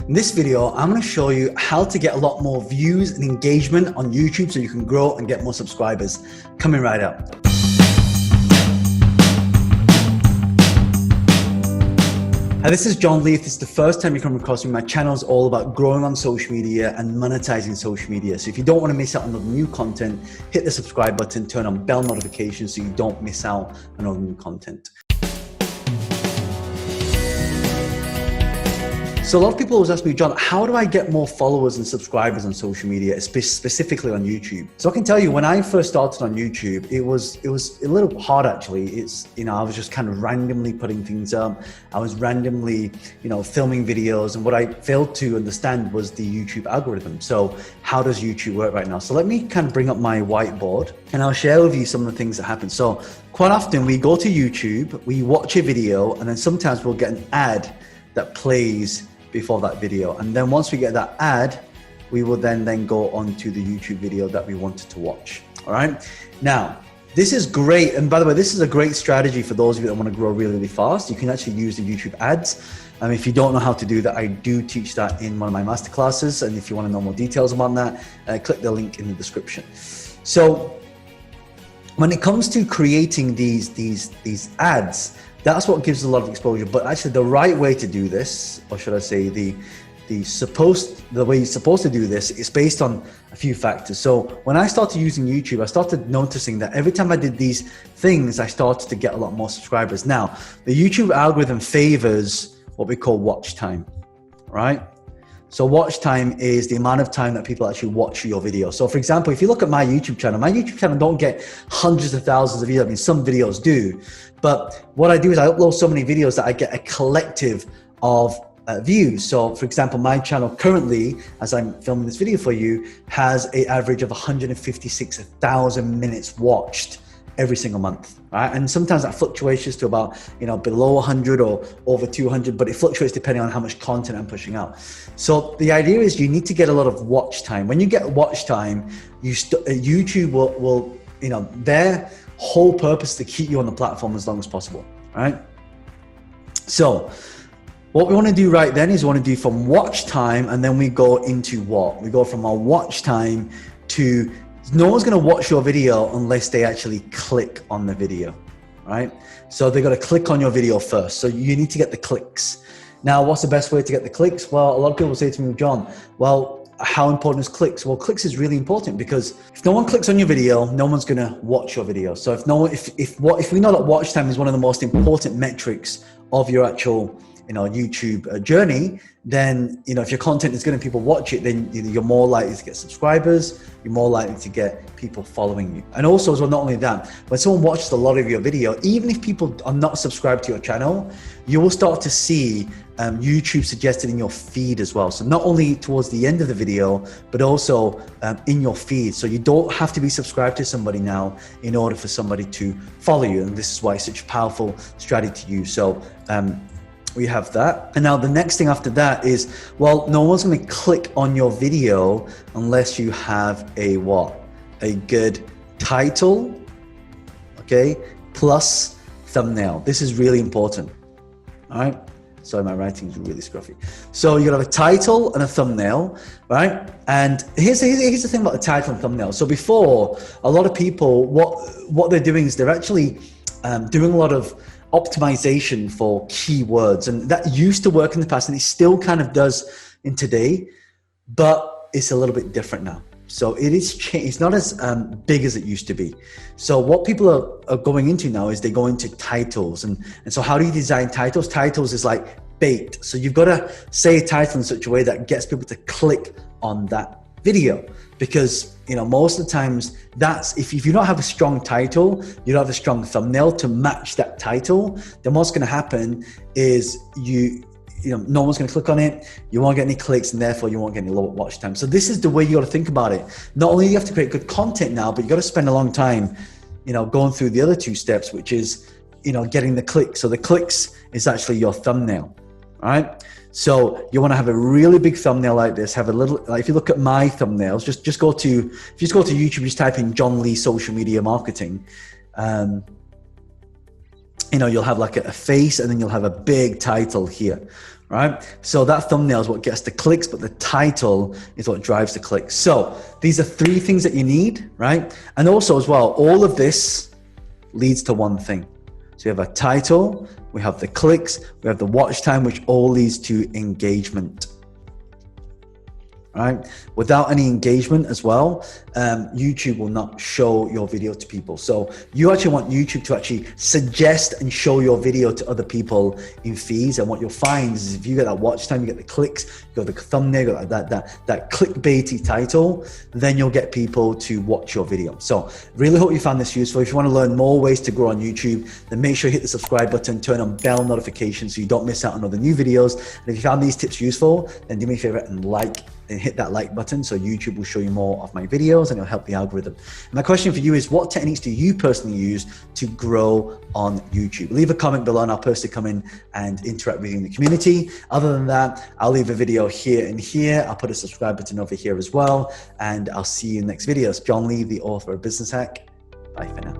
In this video, I'm going to show you how to get a lot more views and engagement on YouTube so you can grow and get more subscribers. Coming right up. Hi, this is John Lee. If this is the first time you come across me, my channel is all about growing on social media and monetizing social media. So if you don't want to miss out on the new content, hit the subscribe button, turn on bell notifications so you don't miss out on all the new content. So a lot of people always ask me, John, how do I get more followers and subscribers on social media, specifically on YouTube? So I can tell you, when I first started on YouTube, it was a little hard actually. I was just kind of randomly putting things up. I was randomly, filming videos, and what I failed to understand was the YouTube algorithm. So how does YouTube work right now? So let me kind of bring up my whiteboard and I'll share with you some of the things that happen. So quite often we go to YouTube, we watch a video, and then sometimes we'll get an ad that plays before that video, and then once we get that ad, we will then go on to the YouTube video that we wanted to watch. All right, now this is great, and by the way, this is a great strategy for those of you that want to grow really, really fast. You can actually use the YouTube ads. If you don't know how to do that, I do teach that in one of my masterclasses, and if you want to know more details about that, click the link in the description. So when it comes to creating these ads, that's what gives a lot of exposure. But actually the right way to do this, or should I say the way you're supposed to do this, is based on a few factors. So when I started using YouTube, I started noticing that every time I did these things, I started to get a lot more subscribers. Now, the YouTube algorithm favors what we call watch time, right? So watch time is the amount of time that people actually watch your video. So for example, if you look at my YouTube channel don't get hundreds of thousands of views. I mean, some videos do, but what I do is I upload so many videos that I get a collective of views. So for example, my channel currently, as I'm filming this video for you, has an average of 156,000 minutes watched every single month, right? And sometimes that fluctuates to about, below 100 or over 200, but it fluctuates depending on how much content I'm pushing out. So the idea is you need to get a lot of watch time. When you get watch time, YouTube will their whole purpose is to keep you on the platform as long as possible, right? So what we want to do right then is we want to do from watch time, and then we go into what? We go from our watch time to no one's going to watch your video unless they actually click on the video, right? So they're going to click on your video first. So you need to get the clicks. Now, what's the best way to get the clicks? Well, a lot of people say to me, John, well, how important is clicks? Well, clicks is really important, because if no one clicks on your video, no one's going to watch your video. So if we know that watch time is one of the most important metrics of your actual YouTube journey, then if your content is good and people watch it, then you're more likely to get subscribers, you're more likely to get people following you. And also as well, not only that, when someone watches a lot of your video, even if people are not subscribed to your channel, you will start to see YouTube suggested in your feed as well. So not only towards the end of the video, but also in your feed. So you don't have to be subscribed to somebody now in order for somebody to follow you. And this is why it's such a powerful strategy to use. So we have that. And now the next thing after that is, well, no one's going to click on your video unless you have a good title, okay, plus thumbnail. This is really important. All right. Sorry, my writing is really scruffy. So you're gonna have a title and a thumbnail, right? And here's the thing about the title and thumbnail. So before, a lot of people, what they're doing is they're actually doing a lot of optimization for keywords, and that used to work in the past, and it still kind of does in today, but it's a little bit different now. So it is changed. It's not as big as it used to be. So what people are going into now is they go into titles, and so how do you design titles? Titles is like bait. So you've got to say a title in such a way that gets people to click on that video, because most of the times that's if you don't have a strong title, you don't have a strong thumbnail to match that title, then what's going to happen is no one's going to click on it, you won't get any clicks, and therefore you won't get any low watch time. So this is the way you got to think about it. Not only do you have to create good content now, but you got to spend a long time going through the other two steps, which is getting the clicks. So the clicks is actually your thumbnail. All right. So you want to have a really big thumbnail like this. Have a little, like if you look at my thumbnails, just go to YouTube, just type in John Lee social media marketing. You'll have like a face, and then you'll have a big title here, right? So that thumbnail is what gets the clicks, but the title is what drives the clicks. So these are 3 things that you need, right? And also as well, all of this leads to one thing. So you have a title, we have the clicks, we have the watch time, which all leads to engagement. Right? Without any engagement as well, YouTube will not show your video to people. So you actually want YouTube to actually suggest and show your video to other people in feeds. And what you'll find is if you get that watch time, you get the clicks, you get the thumbnail, you get that clickbaity title, then you'll get people to watch your video. So really hope you found this useful. If you want to learn more ways to grow on YouTube, then make sure you hit the subscribe button, turn on bell notifications so you don't miss out on other new videos. And if you found these tips useful, then do me a favor and hit that like button so YouTube will show you more of my videos and it'll help the algorithm. And my question for you is, what techniques do you personally use to grow on YouTube? Leave a comment below and I'll personally come in and interact with you in the community. Other than that, I'll leave a video here and here. I'll put a subscribe button over here as well. And I'll see you in the next video. It's John Lee, the author of Business Hack. Bye for now.